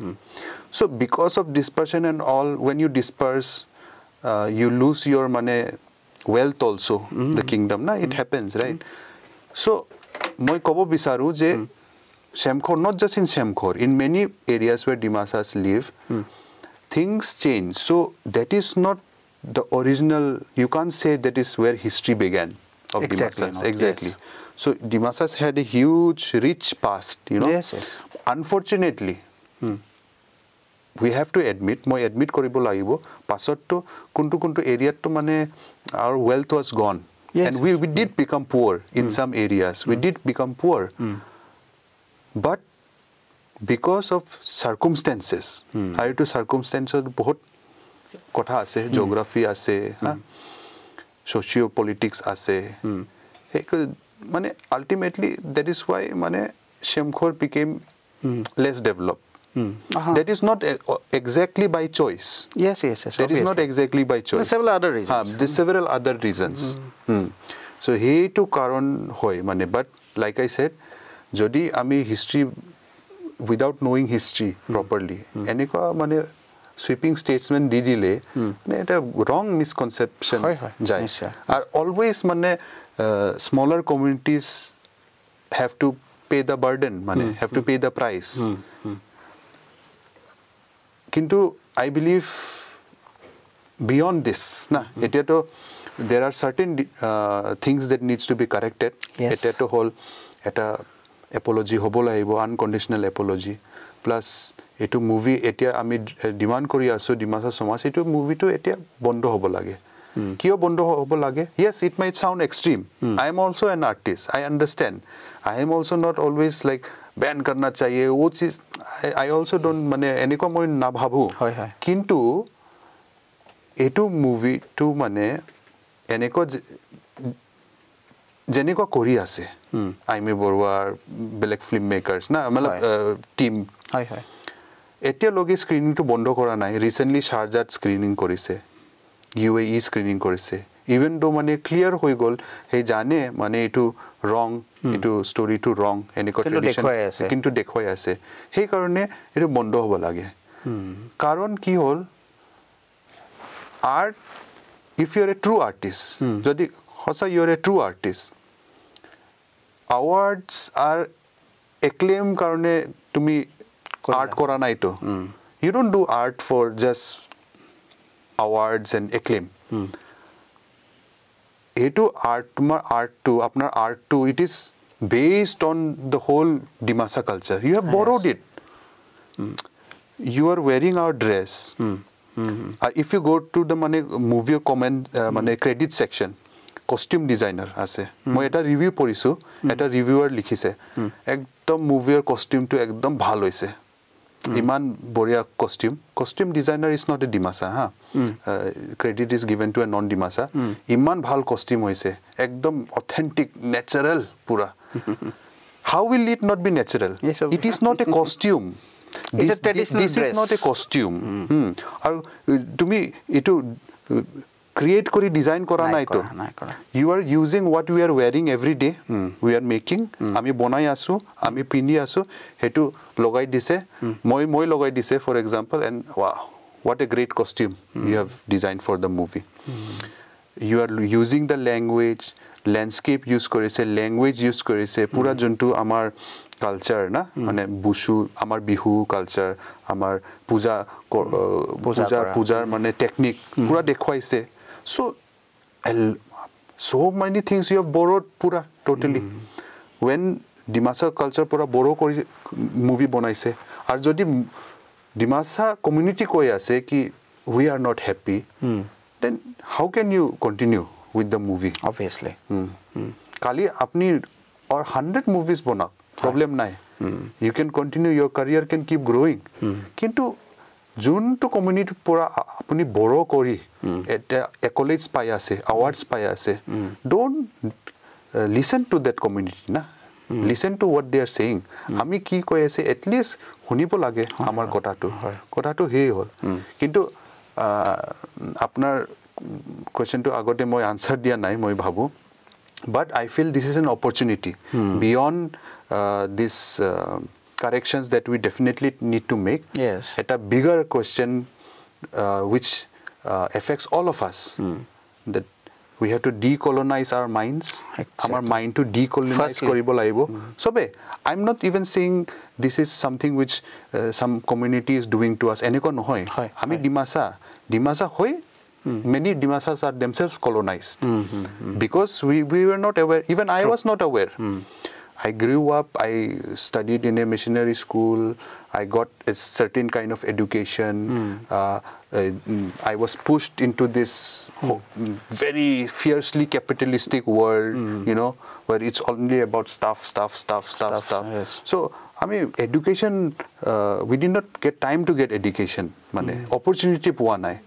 So because of dispersion and all, when you disperse, you lose your mane wealth also, the kingdom. Na it happens, right? So moi kobo bisaru je Samkhor, not just in Samkhor, in many areas where Dimasas live, things change. So that is not the original. You can't say that is where history began of Dimasas. Exactly. Yes. So Dimasas had a huge, rich past. You know. Yes. Yes. Unfortunately, we have to admit. Moi admit koribo lagibo. Pasot to kuntu area to mane our wealth was gone. Yes. And we did become poor in some areas. We did become poor. But because of circumstances, I to circumstances bahut kotha ase, geography ase, socio-politics ase. Mane ultimately that is why mane Samkhor became less developed. That is not exactly by choice. Yes. That is not exactly by choice. There are several other reasons. There are several other reasons. So he to karon hoy mane, but like I said, jodi ami history without knowing history properly, eneko mane sweeping statement di dile, eta wrong misconception jai. Are always mane smaller communities have to pay the burden, have to pay the price. Kintu I believe beyond this, there are certain things that needs to be corrected. Yes. Eta to whole apology hobo laibo, unconditional apology. Plus etu movie etia ami demand kori aso Dimasa Samaj etu movie to etia bondo hobo lage. Kio bondo hobo lage? Yes, it might sound extreme. I am also an artist. I understand. I am also not always like ban karna chahiye. Wo cheez I also don't mane eneko moi na bhabu. Kintu etu movie to mane eneko jeneko kori ase. Aime Borwar, belek filmmakers na matlab team. এতিয়া লগে screening two বন্ধ কৰা নাই recently শাৰজাত screening কৰিছে UAE screening কৰিছে even though মানে clear হৈ গল হে জানে মানে এটো ৰং এটো ষ্টৰি টু ৰং এনেকুৱা ট্ৰেডিশন কিন্তু দেখুৱাই আছে সেই কাৰণে এটো বন্ধ হ'ব লাগে কাৰণ কি হল art if you are a true artist jodi hosa you are a true artist awards are acclaim karone tumi art kora nai to you don't do art for just awards and acclaim eto art tumar art to apnar art to it is based on the whole Dimasa culture you have borrowed it you are wearing our dress if you go to the mane movie comment mane credit section costume designer ase moi eta review porisu eta reviewer likhise ekdom movie costume to ekdom bhal hoise iman boria costume designer is not a Dimasa ha credit is given to a non Dimasa iman bhal costume hoise ekdom authentic natural pura how will it not be natural it is not a costume this is not a costume aru tumi etu create kori design kora nai to you are using what we are wearing every day we are making ami bonai asu ami pindi asu hetu logai dise moi logai dise for example and wow what a great costume you have designed for the movie you are using the landscape use korise language use korise pura jontu amar culture na mane bushu amar bihu culture amar puja mane technique pura dekhwaise so many things you have borrowed pura totally when Dimasa culture pura borrow kori movie bonaise ar jodi Dimasa community koi ase ki we are not happy then how can you continue with the movie obviously kali apni or 100 movies bonak problem nai you can continue your career can keep growing kintu jun to community pura apni borrow kori eta accolades pai ase awards pai ase don't listen to that community na listen to what they are saying ami ki koi ase at least hunibo lage amar kota to he hol kintu apnar question to agote moi answer dia nai moi bhabu but I feel this is an opportunity beyond this corrections that we definitely need to make at a bigger question which affects all of us that we have to decolonize our minds our mind to decolonize koribo laibo sobe I'm not even saying this is something which some community is doing to us eneko nohoy ami Dimasa hoy many Dimasas are themselves colonized because we were not aware even I was not aware I grew up I studied in a missionary school I got a certain kind of education I was pushed into this very fiercely capitalistic world you know where it's only about stuff yes. So I mean education we did not get time to get education mane opportunity puwa nai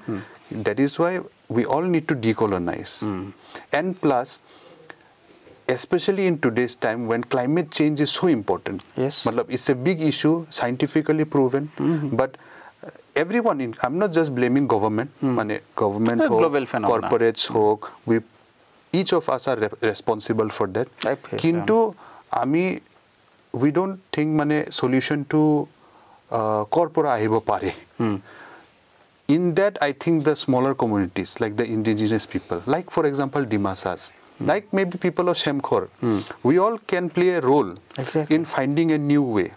that is why we all need to decolonize and plus especially in today's time when climate change is so important matlab it's a big issue scientifically proven but everyone I'm not just blaming government mane government ho corporates ho each of us are responsible for that kintu ami we don't think mane solution to corpora ahibo pare in that I think the smaller communities like the indigenous people like for example Dimasas like maybe people of Samkhor we all can play a role in finding a new way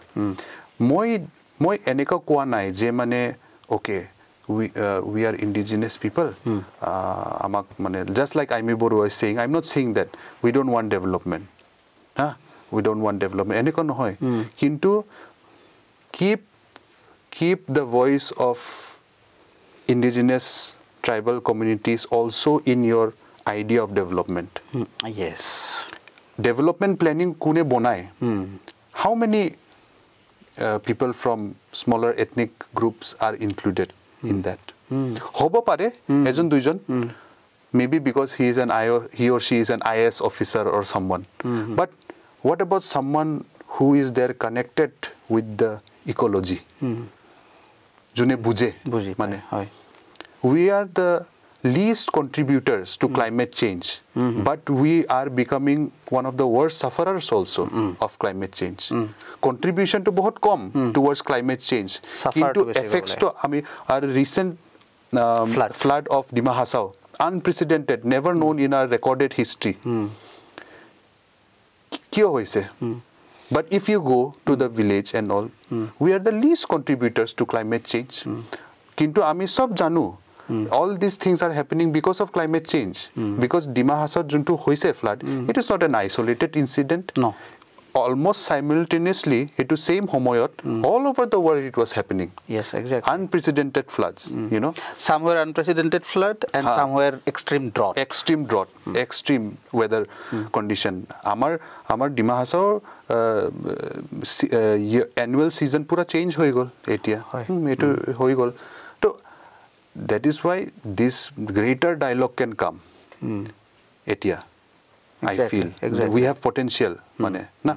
moi eneka kwa nai je mane okay we are indigenous people amak mane just like Aimi Boru was saying I'm not saying that we don't want development we don't want development eneka nohoy kintu keep the voice of indigenous tribal communities also in your idea of development yes development planning kune bonai how many people from smaller ethnic groups are included in that hobo pare ejon duijon maybe because he or she is an IAS officer or someone but what about someone who is there connected with the ecology june buje mane we are the least contributors to climate change but we are becoming one of the worst sufferers also of climate change contribution to bahut kom towards climate change kintu effects to ami our recent flood of Dima Hasao unprecedented never known in our recorded history kyo hoise but if you go to the village and all we are the least contributors to climate change kintu ami sob janu all these things are happening because of climate change because Dima Hasao juntu hoise flood it is not an isolated incident no almost simultaneously into same homoyot all over the world it was happening yes exactly unprecedented floods you know somewhere unprecedented flood and somewhere extreme drought extreme weather condition amar Dima Hasao annual season pura change hoy gol etia etu hoy gol to that is why this greater dialogue can come etia I feel we have potential mane na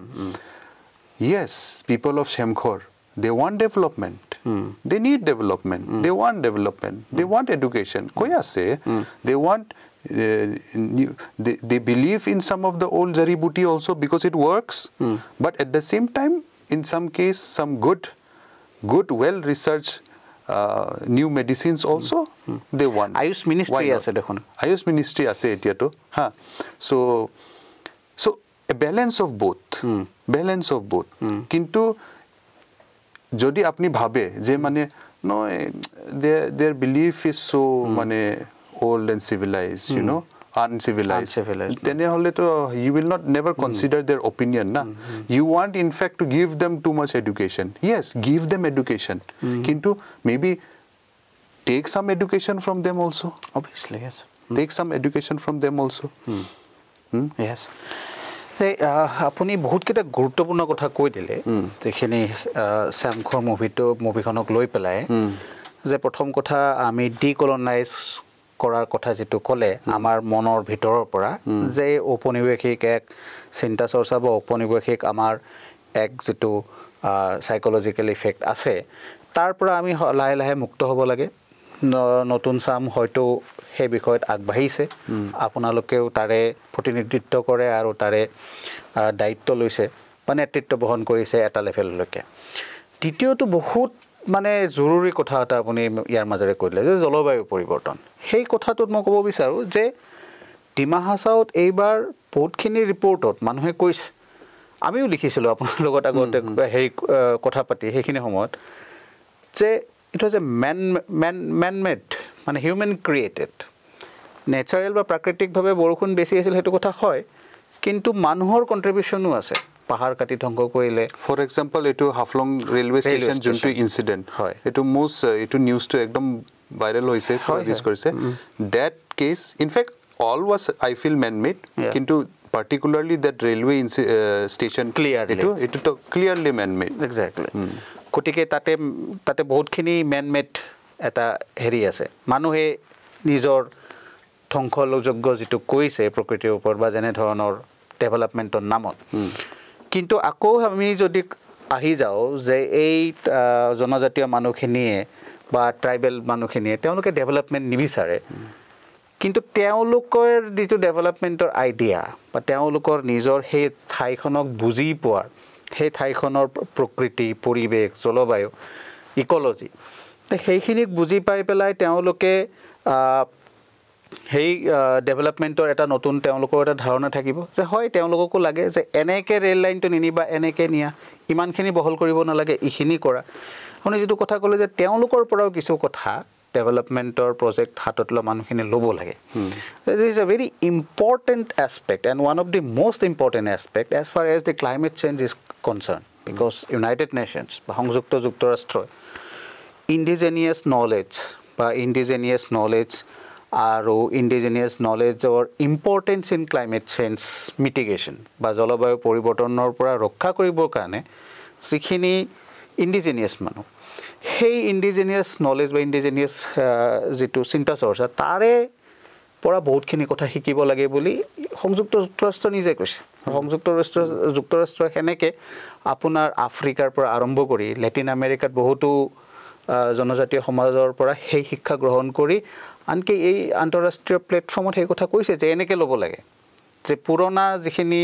yes people of Samkhor they want development they need development they want development they want education koi ase they want they believe in some of the old jari booty also because it works but at the same time in some case some good well researched new medicines also they want Ayush ministry ase dekhon Ayush ministry ase etia to ha so a balance of both kintu jodi apni bhabe je mane no their belief is so mane old and civilized you know uncivilized then hole to you will not never consider their opinion na you want in fact to give them too much education yes give them education kintu maybe take some education from them also obviously yes take some education from them also yes say apuni bahut kita guruttopurno kotha koi dile jekhini Samkhor movie khonok loi pelai je prothom kotha ami decolonize korar kotha jitu kole amar monor bhitoror pora je oponibekhik ek chinta chorcha ba oponibekhik amar ek jitu psychological effect ase tar pora ami lahe lahe mukto hobo lage নতুন সাম হয়তো হে বিষয়ত আগবাঢ়িছে আপোনালোকেও তাৰে প্ৰতিনিধিত্ব কৰে আৰু তাৰে দায়িত্ব লৈছে বা নেতৃত্ব বহন কৰিছে এটা লেভেললৈকে দ্বিতীয়টো বহুত মানে জৰুৰী কথা এটা আপুনি ইয়াৰ মাজৰে কৈলে যে জলবায়ু পৰিৱৰ্তন সেই কথাটোত মই ক'ব বিচাৰো যে ডিমা হাছাওত এইবাৰ বহুতখিনি ৰিপৰ্টত মানুহে কৈছে আমিও লিখিছিলোঁ আপোনাৰ লগত আগতে হেৰি কথা পাতি সেইখিনি সময়ত যে it was a man-made মানে human created natural বা প্ৰাকৃতিক ভাবে বৰষুণ বেছি আছিল হেতু কথা হয় কিন্তু মানুহৰ কন্ট্ৰিবিউশনও আছে পাহাৰ কাটি ধ্বংস কৰিলে ফৰ এক্সাম্পল এটো হাফলং ৰেলৱে ষ্টেচন জুনটো ইনসিডেন্ট এটো মোস্ট এটো নিউজ তো একদম ভাইৰাল হৈছে ৰিলিজ কৰিছে that case in fact all was I feel man-made কিন্তু particularly that railway station এটো তো clearly man-made exactly কটিকে তাতে বহুতখিনি ম্যান-মেড এটা হেৰি আছে মানুহে নিজৰ ধ্বংসযোগ্য যেটো কৈছে প্ৰকৃতিৰ ওপৰত বা যেনে ধৰণৰ ডেভেলপমেন্টৰ নামত কিন্তু আকৌ আমি যদি আহি যাও যে এই জনজাতীয় মানুহখিনিয়ে বা ট্ৰাইবেল মানুহখিনিয়ে তেওঁলোকে ডেভেলপমেন্ট নিবিচাৰে কিন্তু তেওঁলোকৰ যেটো ডেভেলপমেন্টৰ আইডিয়া বা তেওঁলোকৰ নিজৰ সেই ঠাইখনক বুজি পোৱাৰ সেই ঠাইখনৰ প্ৰকৃতি পৰিবেশ জলবায়ু ইকোলজি সেইখিনিক বুজি পাই পেলাই তেওঁলোকে সেই ডেভেলপমেন্টৰ এটা নতুন তেওঁলোকৰ এটা ধাৰণা থাকিব যে হয় তেওঁলোককো লাগে যে এনেকে ৰেল লাইনটো নিনিবা এনেকে নিয়া ইমানখিনি বহল কৰিব নালাগে ইখিনি কৰা আপুনি যেটো কথা ক'লে যে তেওঁলোকৰ পৰাও কিছু কথা developmentor project hatotlo manukhini lobo lage this is a very important aspect and one of the most important aspect as far as the climate change is concerned because United Nations ba Hongjukto Juktorashtra indigenous knowledge aru indigenous knowledge or importance in climate change mitigation ba jalabayu poribortonor pora rokha koribor karone sikhini indigenous manu hey indigenous knowledge by indigenous jitu chinta chorcha tare pora bahut khini kotha hikibo lage boli Hongjukto Juktorashtra nije koise Hongjukto Juktorashtra heneke apunar Africar pora arambho kori Latin America bohutu জনজাতীয় সমাজৰ পৰা সেই শিক্ষা গ্ৰহণ কৰি আনকি এই আন্তঃৰাষ্ট্ৰীয় প্লেটফৰ্মত সেই কথা কৈছে যে এনেকৈ ল'ব লাগে যে পুৰণা যিখিনি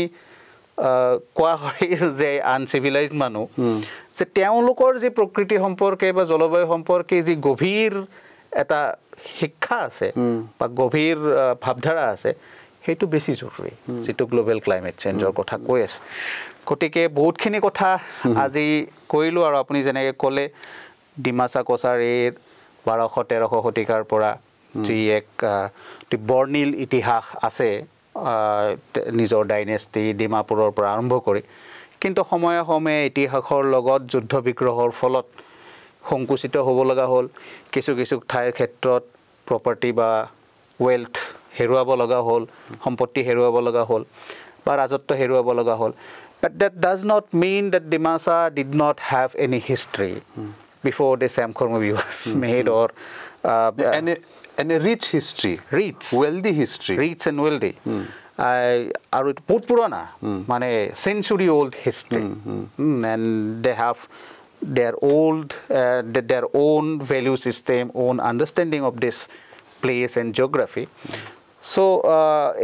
কোৱা হয় যে আনচিভিলাইজড মানুহ যে তেওঁলোকৰ যি প্ৰকৃতি সম্পৰ্কে বা জলবায়ু সম্পৰ্কে যি গভীৰ এটা শিক্ষা আছে বা গভীৰ ভাৱধাৰা আছে সেইটো বেছি জৰুৰী যিটো গ্লোবেল ক্লাইমেট চেঞ্জৰ কথা কৈ আছে গতিকে বহুতখিনি কথা আজি কৈলোঁ আৰু আপুনি যেনেকৈ ক'লে ডিমাচা কছাৰীৰ 1200-1300 শতিকাৰ পৰা যি এক বৰ্ণিল ইতিহাস আছে নিজৰ ডাইনেষ্টি ডিমাপুৰৰ পৰা আৰম্ভ কৰি কিন্তু সময়ে সময়ে ইতিহাসৰ লগত যুদ্ধ বিগ্ৰহৰ ফলত সংকুচিত হ'ব লগা হ'ল কিছু কিছু ঠাইৰ ক্ষেত্ৰত প্ৰপাৰ্টি বা ৱেল্থ হেৰুৱাব লগা হ'ল সম্পত্তি হেৰুৱাব লগা হ'ল বা ৰাজত্ব হেৰুৱাব লগা হ'ল but that does not mean that Dimasa did not have any history before the Samkhor movie was made or and a rich history wealthy history rich and wealthy আৰু বহুত পুৰণা মানে century old history and they have their own value system own understanding of this place and geography so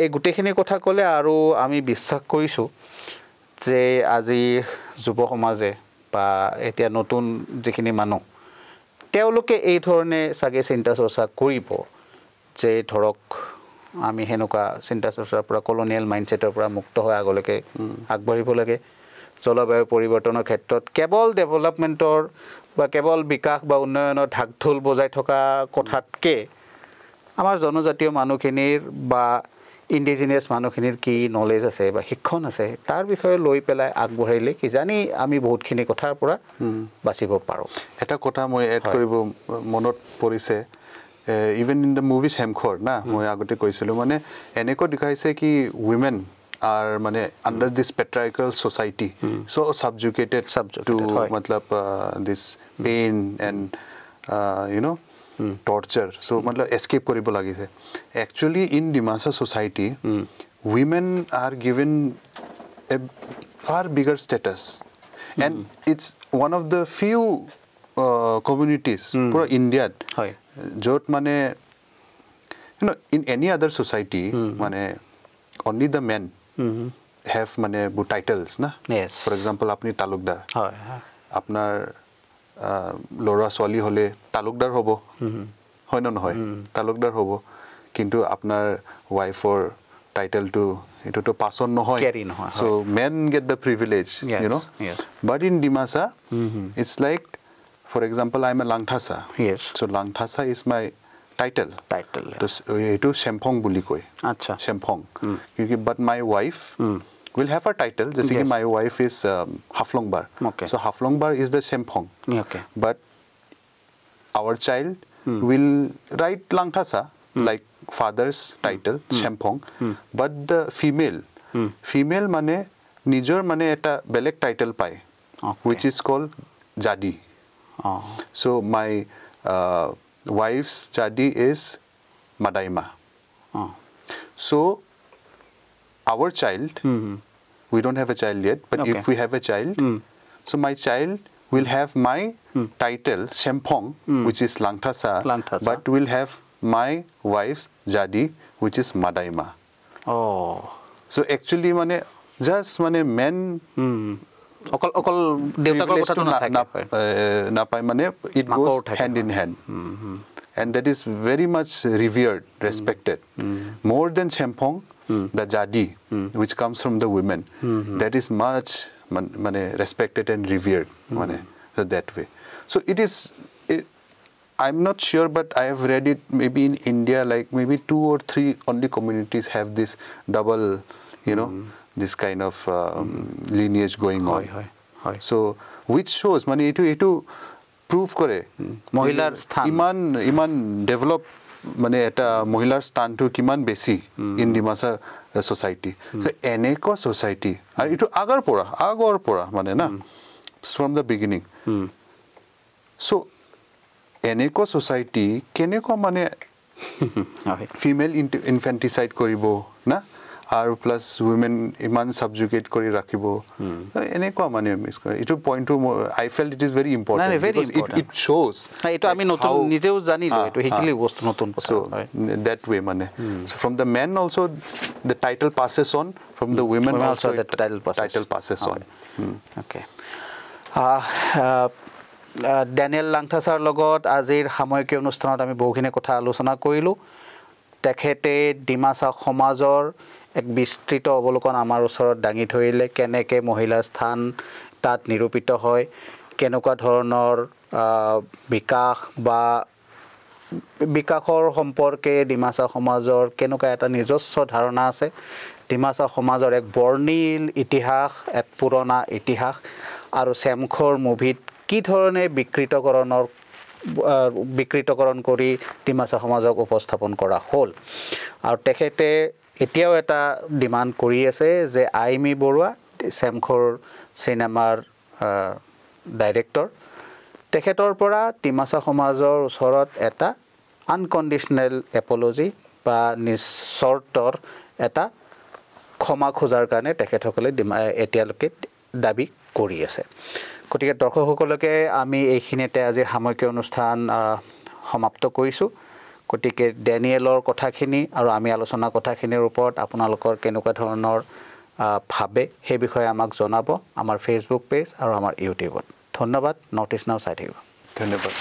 এই গুটেখিনি কথা ক'লে আৰু আমি বিশ্বাস কৰিছো যে আজি যুৱ সমাজে বা এতিয়া নতুন যিখিনি মানুহ তেওঁলোকে এই ধৰণে সাগে চিন্তা চৰ্চা কৰিব যে ধৰক আমি হেনুকা চিন্তা চৰ্চাৰ পৰা কলোনিয়েল মাইন্ডছেটৰ পৰা মুক্ত হৈ আগলৈকে আগবাঢ়িব লাগে জলবায়ু পৰিৱৰ্তনৰ ক্ষেত্ৰত কেৱল ডেভেলপমেন্টৰ বা কেৱল বিকাশ বা উন্নয়নৰ ঢাকঢোল বজাই থকা কথাতকে আমাৰ জনজাতীয় মানুহখিনিৰ বা ইন্ডিজিনাস মানুহখিনিৰ কি নলেজ আছে বা শিক্ষণ আছে তাৰ বিষয়ে লৈ পেলাই আগবঢ়াইলে কি জানি আমি বহুতখিনি কথাৰ পৰা বাচিব পাৰো এটা কথা মই এড কৰিব মনত পৰিছে even in the movie Samkhor na moi agote koisilo mane eneko dikhaise ki women are mane under this patriarchal society so subjugated to matlab this pain and you know torture so matlab escape koribo lagise actually in Dimasa society women are given a far bigger status and it's one of the few communities pura India jot mane you know in any other society mane only the men have mane titles na yes for example apni talukdar hoy apnar lora swali hole talukdar hobo hoy na noy talukdar hobo kintu apnar wife or title to eto to pass on noy so men get the privilege you know but in Dimasa it's like for example I'm a Langthasa yes so Langthasa is my title to eto Samkhor buli koi acha Samkhor but my wife will have a title just like my wife is Haflongbar okay so Haflongbar is the Samkhor okay but our child will write Langthasa like father's title Samkhor but the female mane nijor mane eta belek title pai which is called jadi so my wife's jadi is Madaima so our child we don't have a child yet but if we have a child so my child will have my title Samkhor which is Langthasa but will have my wife's jadi which is Madaima so actually mane just mane men okol deutakor kotha na pai mane it goes hand in hand and that is very much revered respected more than Samkhor the jadi which comes from the women that is much mane respected and revered mane that way so it is I'm not sure but I have read it maybe in India like maybe 2 or 3 only communities have this double you know this kind of lineage going on so which shows mane etu prove kore mohilar sthan iman develop mane eta mohilar sthan to kiman besi in Dimasa society so eneko society and etu agor pora mane na from the beginning so eneko society keneko mane female infanticide koribo na আৰু plus women ইমান সাবজুকেট কৰি ৰাখিব এনেকুৱা মানে miss কৰে এইটো পইণ্টটো I felt it is very important because it shows এইটো আমি নতুন নিজেও জানিলো এইটো শিকিলি বস্তু নতুন so that way মানে so from the men also the title passes on from the women also the title passes on okay Daniel Langtha sir লগত আজিৰ সাময়িক অনুষ্ঠানত আমি বহুখিনি কথা আলোচনা কৰিলোঁ তেখেতে ডিমাছা সমাজৰ এক বিস্তৃত অৱলোকন আমাৰ ওচৰত দাঙি ধৰিলে কেনেকৈ মহিলাৰ স্থান তাত নিৰূপিত হয় কেনেকুৱা ধৰণৰ বিকাশ বা বিকাশৰ সম্পৰ্কে ডিমাছা সমাজৰ কেনেকুৱা এটা নিজস্ব ধাৰণা আছে ডিমাছা সমাজৰ এক বৰ্ণিল ইতিহাস এক পুৰণা ইতিহাস আৰু চেমখৰ মুভিত কি ধৰণে বিকৃতকৰণ কৰি ডিমাছা সমাজক উপস্থাপন কৰা হ'ল আৰু তেখেতে এতিয়াও এটা ডিমাণ্ড কৰি আছে যে আইমি বৰুৱা চেমখৰ চিনেমাৰ ডাইৰেক্টৰ তেখেতৰ পৰা ডিমাছা সমাজৰ ওচৰত এটা আনকণ্ডিশ্যনেল এপলজি বা নিশ্চৰ্তৰ এটা ক্ষমা খোজাৰ কাৰণে তেখেতসকলে এতিয়ালৈকে দাবী কৰি আছে গতিকে দৰ্শকসকলকে আমি এইখিনিতে আজিৰ সাময়িক অনুষ্ঠান সমাপ্ত কৰিছোঁ গতিকে ডেনিয়েলৰ কথাখিনি আৰু আমি আলোচনা কথাখিনিৰ ওপৰত আপোনালোকৰ কেনেকুৱা ধৰণৰ ভাবে সেই বিষয়ে আমাক জনাব আমাৰ ফেচবুক পেজ আৰু আমাৰ ইউটিউবত ধন্যবাদ নৰ্থ ইষ্ট নাও চাই থাকিব ধন্যবাদ